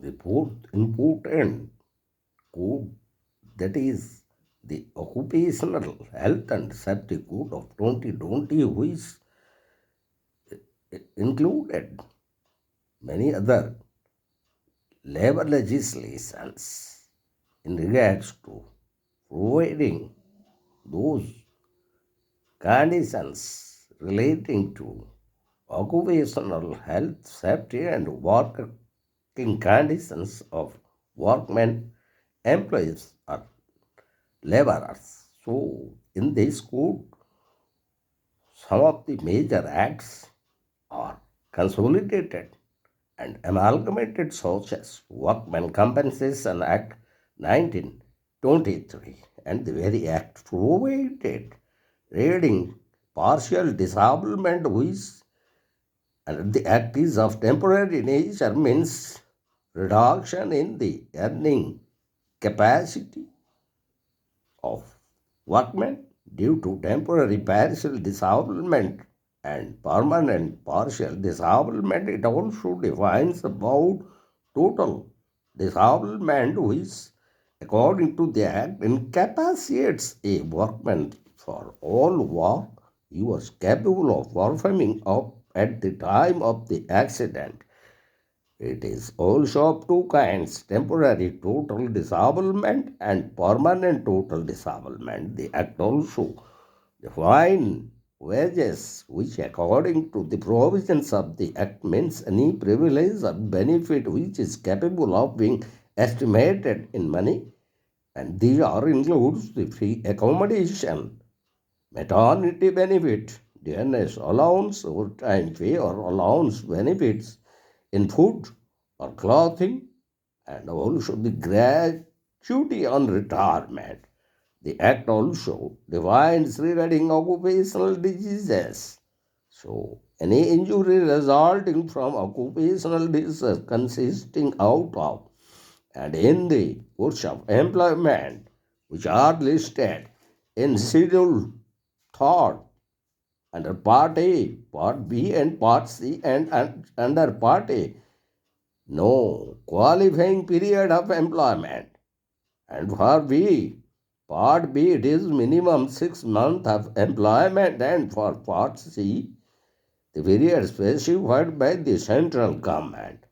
The fourth important code, that is the Occupational Health and Safety Code of 2020, which included many other labor legislations in regards to providing those conditions relating to occupational health, safety, and working conditions of workmen, employees, or laborers. So, in this code, some of the major acts are consolidated and amalgamated, such as Workmen Compensation Act 1923 and the very act provided regarding partial disablement, which and the act is of temporary nature, means reduction in the earning capacity of workmen due to temporary partial disablement and permanent partial disablement. It also defines about total disablement, which, according to the Act, incapacitates a workman for all work he was capable of performing up at the time of the accident. It is also of two kinds: temporary total disablement and permanent total disablement. The Act also defines wages, which, according to the provisions of the Act, means any privilege or benefit which is capable of being estimated in money, and these are includes the free accommodation, maternity benefit, dearness allowance, overtime pay or allowance benefits in food or clothing, and also the gratuity on retirement. The Act also defines regarding occupational diseases. So, any injury resulting from occupational disease consisting out of and in the course of employment, which are listed in Schedule 3 under Part A, Part B, and Part C, and under Part A, no qualifying period of employment. And for B, Part B, it is minimum 6 months of employment, and for Part C, the period specified by the central government.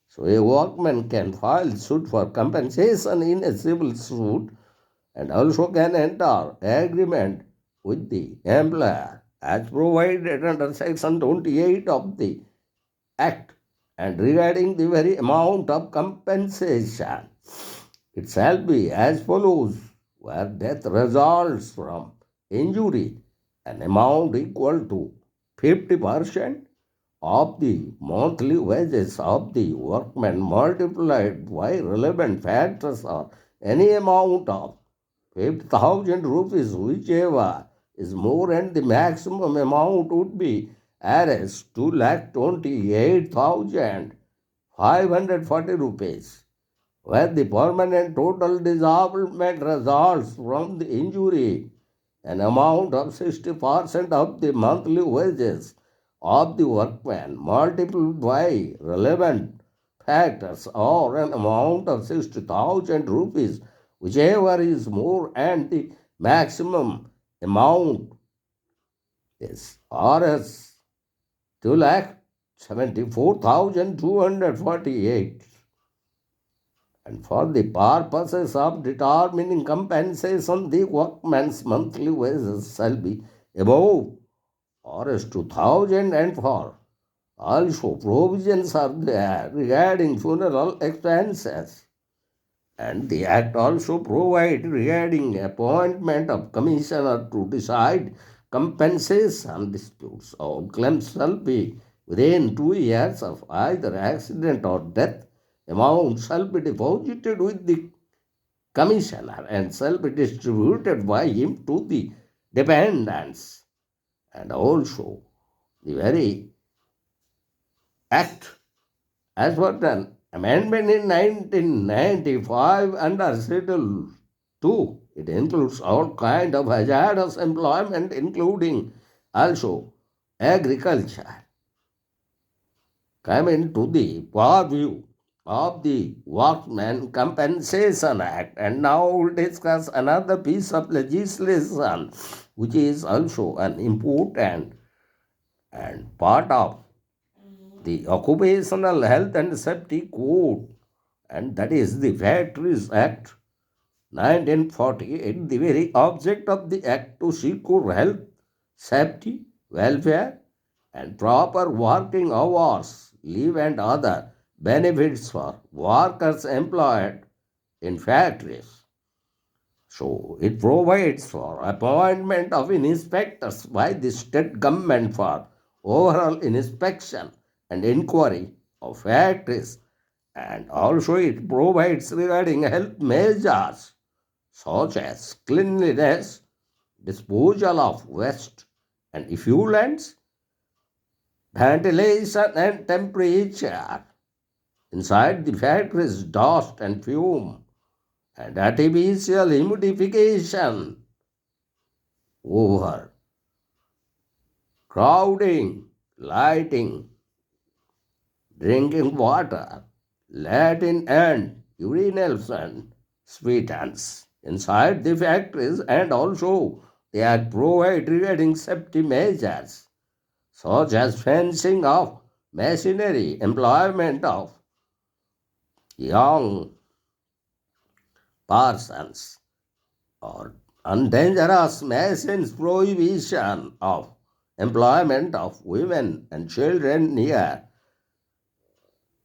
So a workman can file suit for compensation in a civil suit and also can enter agreement with the employer as provided under Section 28 of the Act, and regarding the very amount of compensation, it shall be as follows: where death results from injury, an amount equal to 50% of the monthly wages of the workman multiplied by relevant factors, or any amount of 50,000 rupees, whichever is more, and the maximum amount would be as 2,28,540 rupees, where the permanent total disablement results from the injury, an amount of 60% of the monthly wages of the workman multiplied by relevant factors, or an amount of 60,000 rupees, whichever is more, and the maximum amount is Rs 2,74,248. And for the purposes of determining compensation, the workman's monthly wages shall be above Rs 2,000, and for also provisions are there regarding funeral expenses. And the Act also provides regarding appointment of commissioner to decide compensation disputes. All claims shall be within 2 years of either accident or death. Amount shall be deposited with the commissioner and shall be distributed by him to the dependents. And also the very Act, as per the amendment in 1995 under Schedule 2, it includes all kind of hazardous employment, including also agriculture, come into the purview of the Workmen Compensation Act. And now we'll discuss another piece of legislation which is also an important and part of the Occupational Health and Safety Code, and that is the Factories Act 1948. The very object of the act to secure health, safety, welfare, and proper working hours, leave, and other benefits for workers employed in factories. So it provides for appointment of inspectors by the state government for overall inspection and inquiry of factories, and also it provides regarding health measures such as cleanliness, disposal of waste and effluents, ventilation and temperature inside the factories, dust and fume, and artificial humidification, over crowding, lighting, drinking water, Latin and urination sweetens inside the factories, and also they are provide regarding safety measures such as fencing of machinery, employment of young persons, or dangerous machines, prohibition of employment of women and children near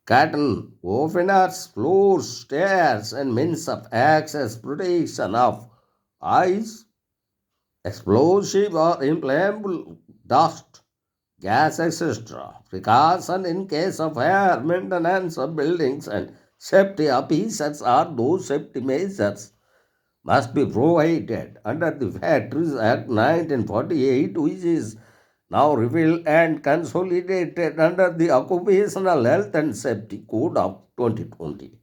curtain openers, floors, stairs, and means of access, protection of eyes, explosive or inflammable dust, gas, etc. Precaution in case of fire, maintenance of buildings, and safety officers are those safety measures must be provided under the Factories Act 1948, which is now repealed and consolidated under the Occupational Health and Safety Code of 2020.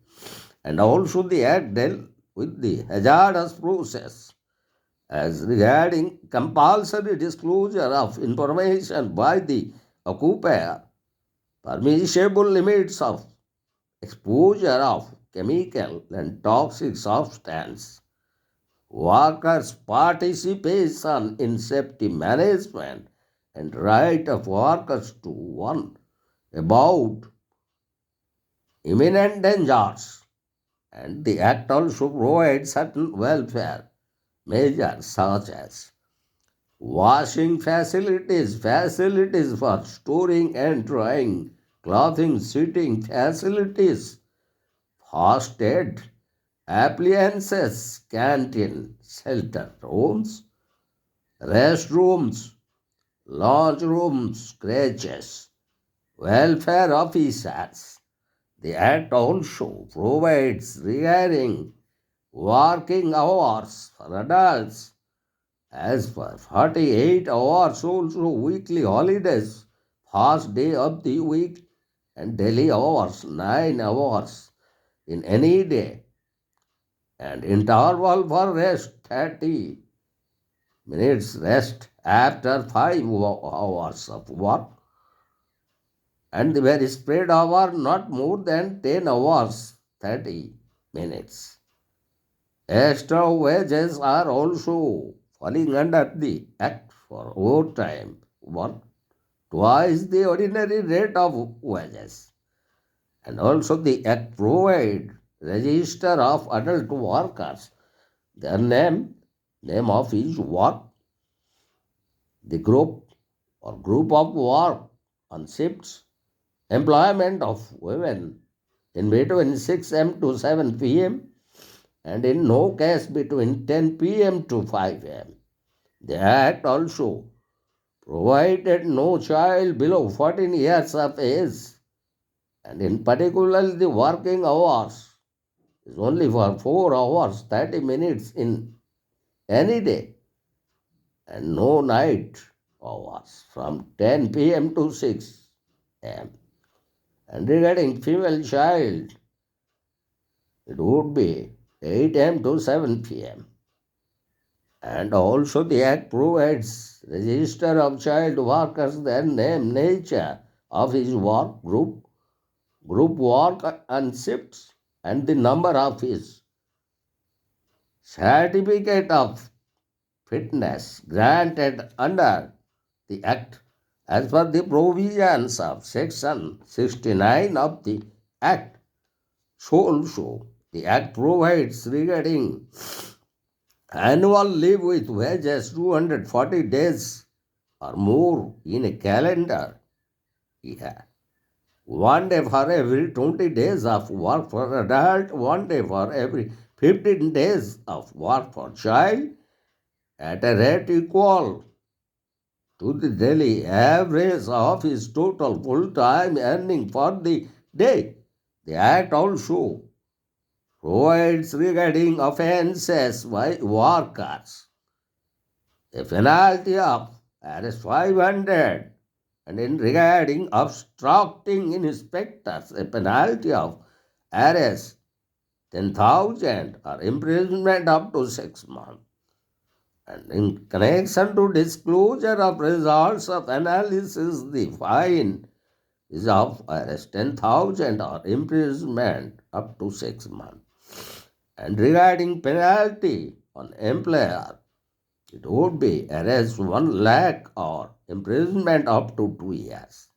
And also the Act dealt with the hazardous process as regarding compulsory disclosure of information by the occupier, permissible limits of exposure of chemical and toxic substance, workers' participation in safety management, and right of workers to warn about imminent dangers. And the Act also provides certain welfare measures such as washing facilities, facilities for storing and drying clothing, sitting facilities, first aid, appliances, canteen, shelter homes, restrooms, lodge rooms, creches, welfare officers. The Act also provides regarding working hours for adults as per 48 hours, also weekly holidays, first day of the week, and daily hours 9 hours in any day, and interval for rest 30 minutes rest after 5 hours of work, and the very spread hour not more than 10 hours 30 minutes. Extra wages are also falling under the Act for overtime work, twice the ordinary rate of wages. And also the Act provide register of adult workers, their name of each work, the group of work on shifts, employment of women in between 6 a.m. to 7 p.m. and in no case between 10 p.m. to 5 a.m. The Act also provided no child below 14 years of age, and in particular the working hours is only for 4 hours 30 minutes in any day, and no night hours from 10 p.m. to 6 a.m. And regarding female child, it would be 8 a.m. to 7 p.m. And also the Act provides register of child workers, their name, nature of his work group, group work and shifts, and the number of his certificate of fitness granted under the Act as per the provisions of Section 69 of the Act. So also, the Act provides regarding annual leave with wages 240 days or more in a calendar year. 1 day for every 20 days of work for adult, 1 day for every 15 days of work for child at a rate equal to the daily average of his total full-time earning for the day. The Act also provides regarding offences by workers a penalty of Rs 500, and in regarding obstructing inspectors a penalty of Rs 10,000 or imprisonment up to 6 months. And in connection to disclosure of results of analysis, the fine is of Rs 10,000 or imprisonment up to 6 months. And regarding penalty on employer, it would be Rs 1 lakh or imprisonment up to 2 years.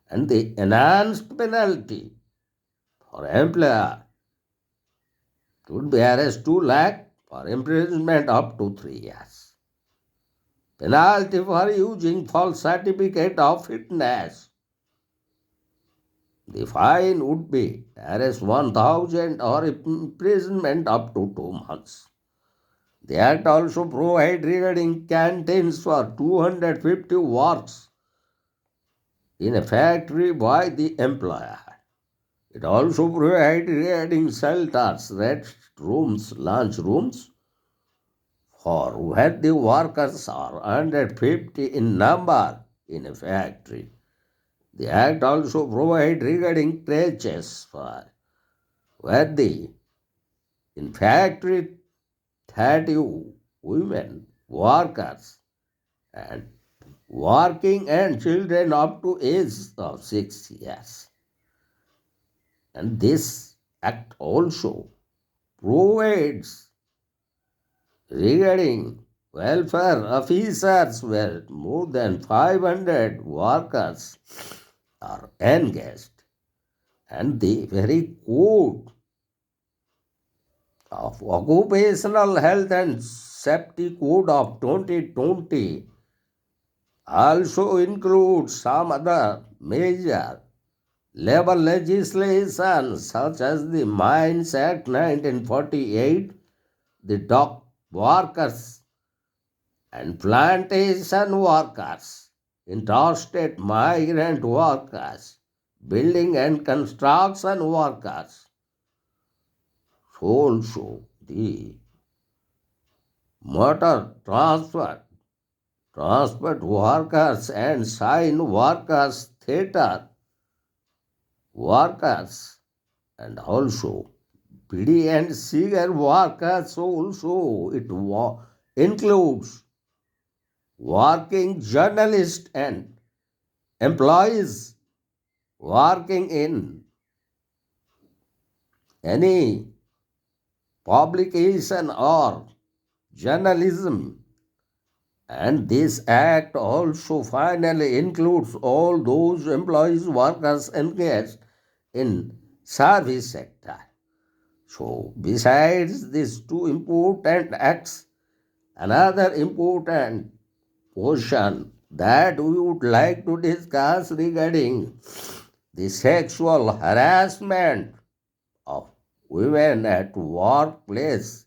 And the enhanced penalty for employer would be Rs 2 lakh for imprisonment up to 3 years. Penalty for using false certificate of fitness. The fine would be Rs 1,000 or imprisonment up to 2 months. The Act also provides regarding canteens for 250 works in a factory by the employer. It also provides regarding shelters, rest rooms, lunch rooms for where the workers are 150 in number in a factory. The Act also provides regarding creches for where the in factory 30 women workers and working and children up to age of 6 years. And this act also provides regarding welfare officers where more than 500 workers are engaged, and the very code of Occupational Health and Safety Code of 2020 also includes some other major labor legislation such as the Mines Act 1948, the dock workers and plantation workers, interstate migrant workers, building and construction workers. So also the motor transport workers and sign workers, theatre workers, and also PD and cigar workers also it includes working journalists and employees working in any publication or journalism. And this act also finally includes all those employees workers engaged in service sector. So besides these two important acts, another important portion that we would like to discuss regarding the sexual harassment of women at workplace,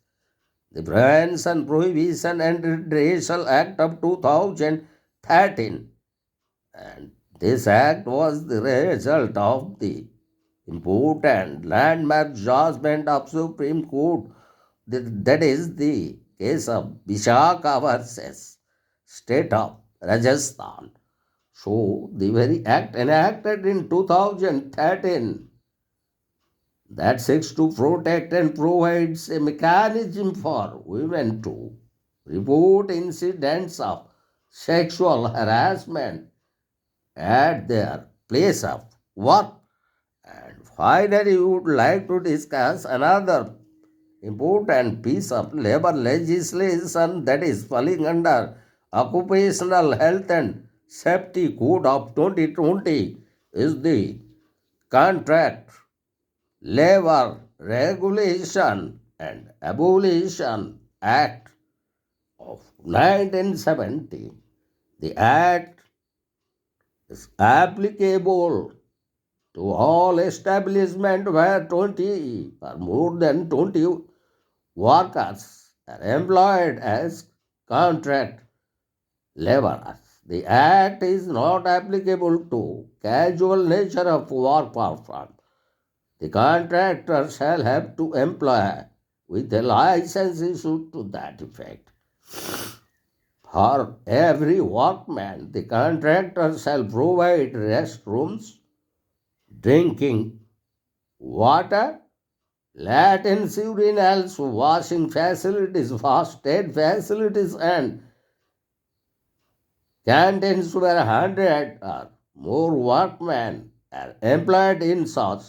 the Prevention, Prohibition and Redressal Act of 2013. And this act was the result of the important landmark judgment of Supreme Court, that is the case of Vishaka versus State of Rajasthan. So the very act enacted in 2013 that seeks to protect and provides a mechanism for women to report incidents of sexual harassment at their place of work, and Finally, we would like to discuss another important piece of labor legislation that is falling under Occupational Health and Safety Code of 2020 is the Contract Labor Regulation and Abolition Act of 1970. The Act is applicable to all establishments where 20 or more than 20 workers are employed as contract laborers. The Act is not applicable to casual nature of work performed. The contractor shall have to employ with a license issued to that effect. For every workman, the contractor shall provide restrooms, drinking water, latrines, urinals, washing facilities, first aid facilities, and canteens where 100 or more workmen are employed in such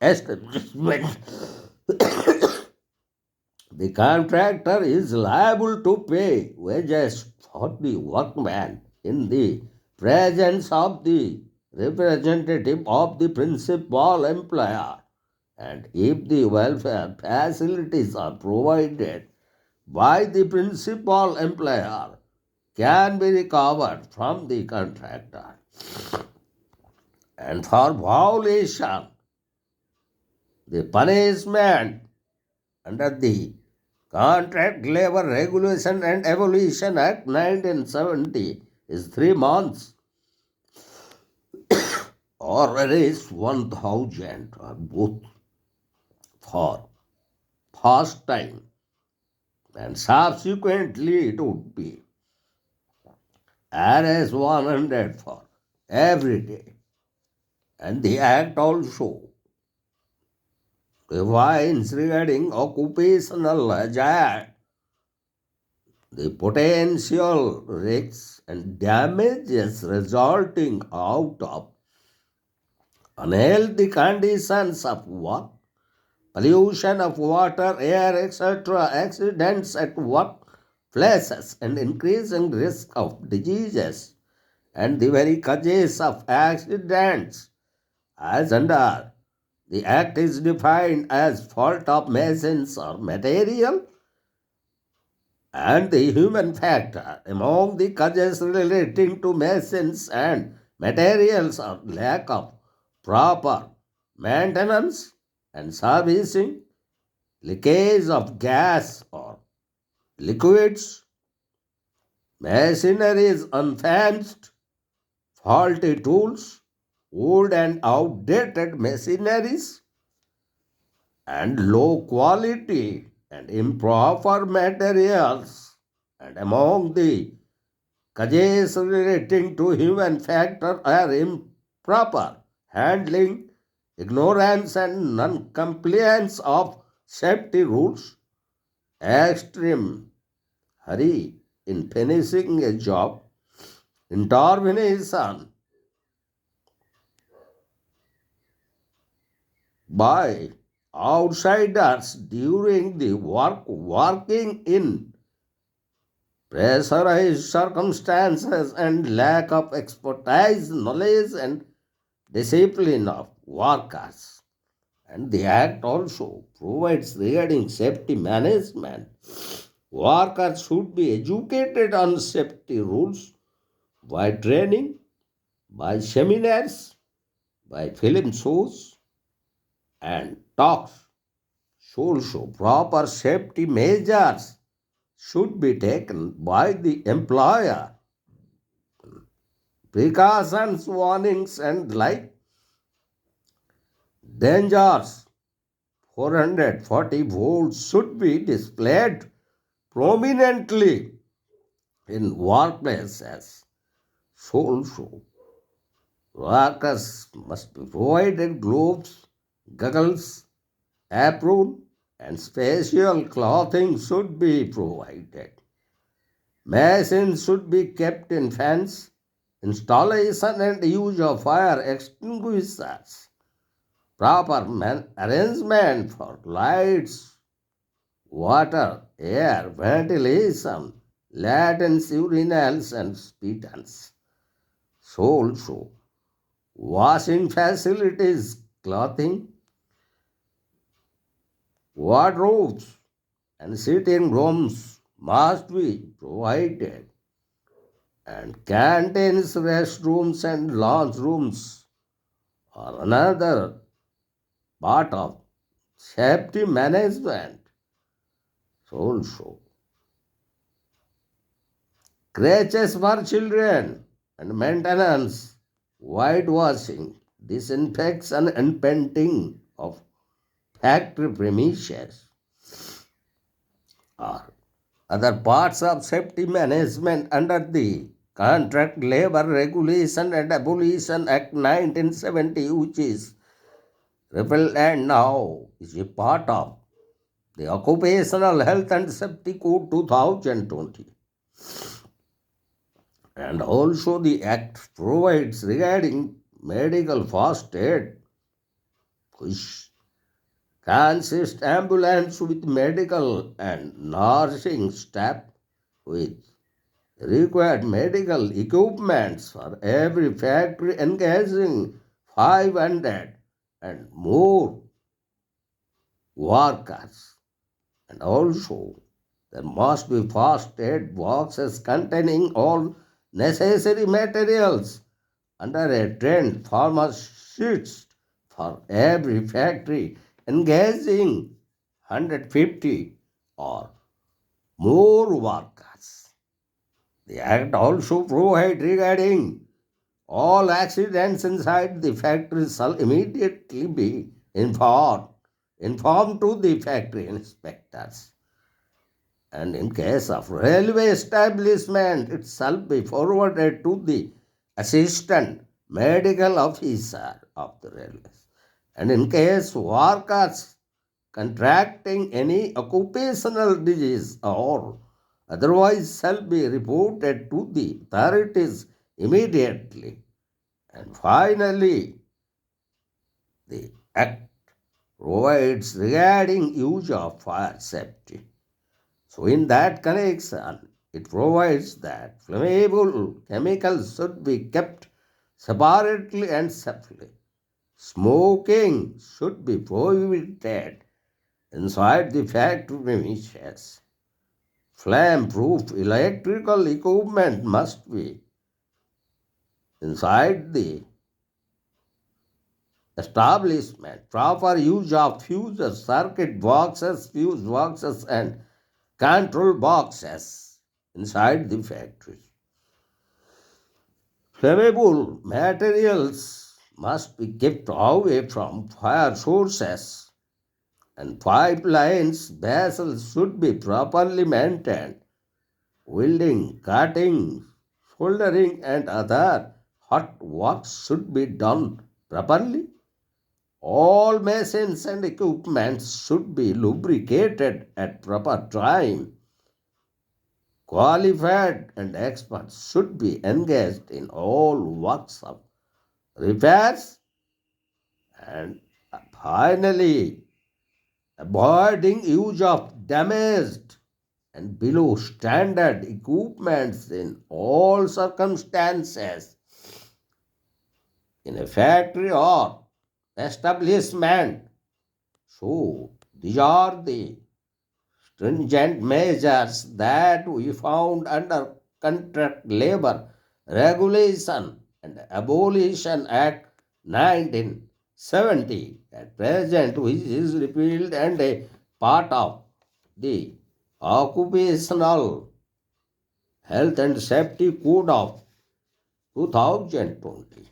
establishment. The contractor is liable to pay wages for the workman in the presence of the representative of the principal employer, and if the welfare facilities are provided by the principal employer can be recovered from the contractor. And for violation, the punishment under the Contract Labor Regulation and Abolition Act 1970 is 3 months or at least 1,000 or both for first time, and subsequently it would be RS 100 for every day. And the Act also defines regarding occupational hazard the potential risks and damages resulting out of unhealthy conditions of work, pollution of water, air, etc., accidents at workplaces, and increasing risk of diseases, and the very causes of accidents, as under the act is defined as fault of machines or material, and the human factor among the causes relating to machines and materials or lack of proper maintenance and servicing, leakage of gas or liquids, machinery is unfinished, faulty tools, old and outdated machineries, and low quality and improper materials. And among the causes relating to human factor are improper handling, ignorance and non-compliance of safety rules, extreme hurry in finishing a job, intervention by outsiders during the working in pressurized circumstances, and lack of expertise, knowledge, and discipline of workers. And the Act also provides regarding safety management. Workers should be educated on safety rules by training, by seminars, by film shows, and talks. Also, proper safety measures should be taken by the employer. Precautions, warnings, and like dangers 440 volts should be displayed prominently in workplaces. So also, workers must be provided gloves, goggles, apron, and special clothing should be provided. Machines should be kept in fence, installation and use of fire extinguishers, proper arrangement for lights, water, air, ventilation, latents, urinals, and spitals. So also, washing facilities, clothing, wardrobes, and sitting rooms must be provided, and canteens, restrooms, and lounge rooms are another part of safety management. So also, crèches for children and maintenance, whitewashing, disinfection, and painting of factory premises are other parts of safety management under the Contract Labor Regulation and Abolition Act 1970, which is repealed and now is a part of the Occupational Health and Safety Code 2020. And also the Act provides regarding medical first aid, which consists ambulance with medical and nursing staff with required medical equipments for every factory engaging 500 and more workers. And also, there must be first aid boxes containing all necessary materials under a trained pharmacist for every factory engaging 150 or more workers. The Act also provides regarding all accidents inside the factory shall immediately be informed to the factory inspectors. And in case of railway establishment, it shall be forwarded to the assistant medical officer of the railways. And in case workers contracting any occupational disease or otherwise shall be reported to the authorities immediately. And finally, the Act provides regarding use of fire safety. So, in that connection, it provides that flammable chemicals should be kept separately and safely. Smoking should be prohibited inside the factory premises. Flame-proof electrical equipment must be inside the establishment. Proper use of fuses, circuit boxes, fuse boxes, and control boxes inside the factory. Flammable materials must be kept away from fire sources, and pipelines vessels should be properly maintained. Welding, cutting, soldering, and other hot works should be done properly. All machines and equipment should be lubricated at proper time. Qualified and experts should be engaged in all works of repairs, and finally, avoiding use of damaged and below standard equipments in all circumstances in a factory or establishment. So, these are the stringent measures that we found under Contract Labor Regulation and Abolition Act 1970 at present, which is repealed and a part of the Occupational Health and Safety Code of 2020.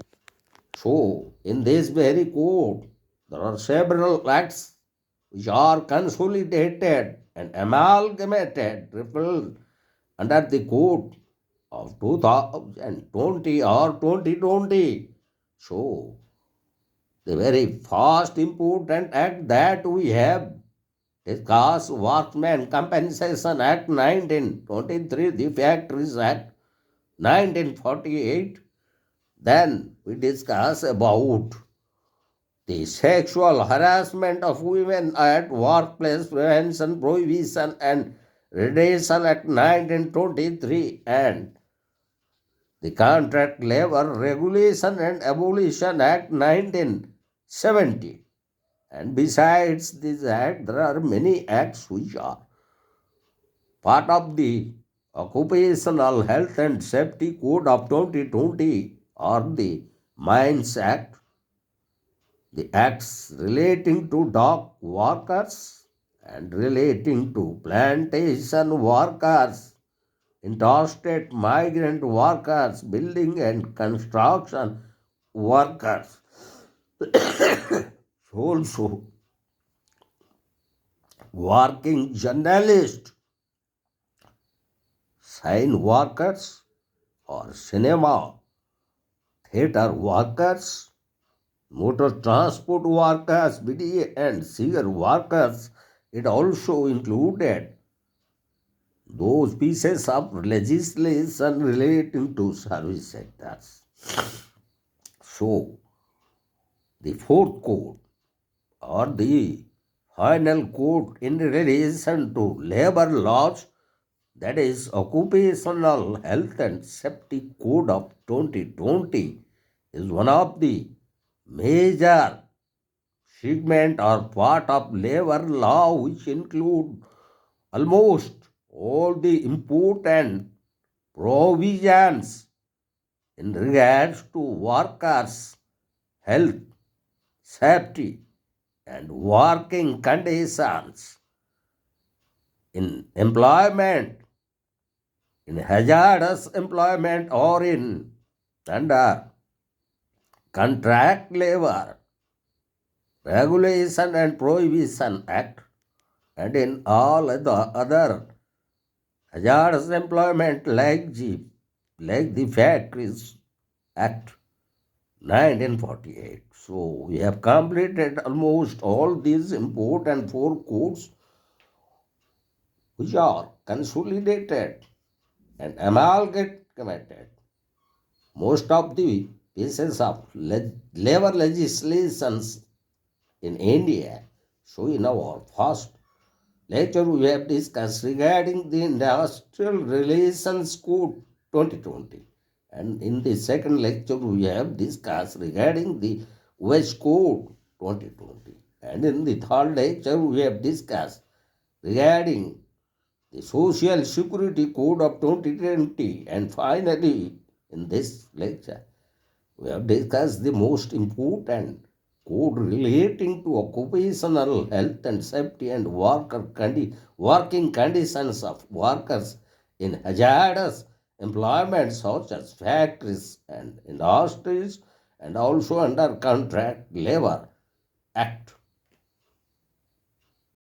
So, in this very code, there are several acts which are consolidated and amalgamated, repealed under the code of 2020 or 2020. So, the very first important act that we have discussed, Workmen Compensation Act 1923, the Factories Act 1948. Then we discuss about The Sexual Harassment of Women at Workplace Prevention, Prohibition and Redressal Act 1923, and the Contract Labor Regulation and Abolition Act 1970. And besides this act, there are many acts which are part of the Occupational Health and Safety Code of 2020, or the Mines Act, the acts relating to dock workers and relating to plantation workers, interstate migrant workers, building and construction workers, also working journalists, sign workers, or cinema, theater workers, motor transport workers, BDA and sewer workers. It also included those pieces of legislation relating to service sectors. So, the fourth code, or the final code in relation to labor laws, that is Occupational Health and Safety Code of 2020, is one of the major segment or part of labor law which include almost all the important provisions in regards to workers' health, safety, and working conditions in employment, in hazardous employment, or in under contract labor regulation and prohibition act, and in all the other hazardous employment like the Factories Act 1948. So we have completed almost all these important four codes which are consolidated and amalgamated most of the pieces of labor legislations in India. So in our first lecture we have discussed regarding the Industrial Relations Code 2020. And in the second lecture we have discussed regarding the Wage Code 2020. And in the third lecture we have discussed regarding the Social Security Code of 2020. And finally, in this lecture, we have discussed the most important code relating to occupational health and safety and working conditions of workers in hazardous employment such as factories and industries, and also under contract labor act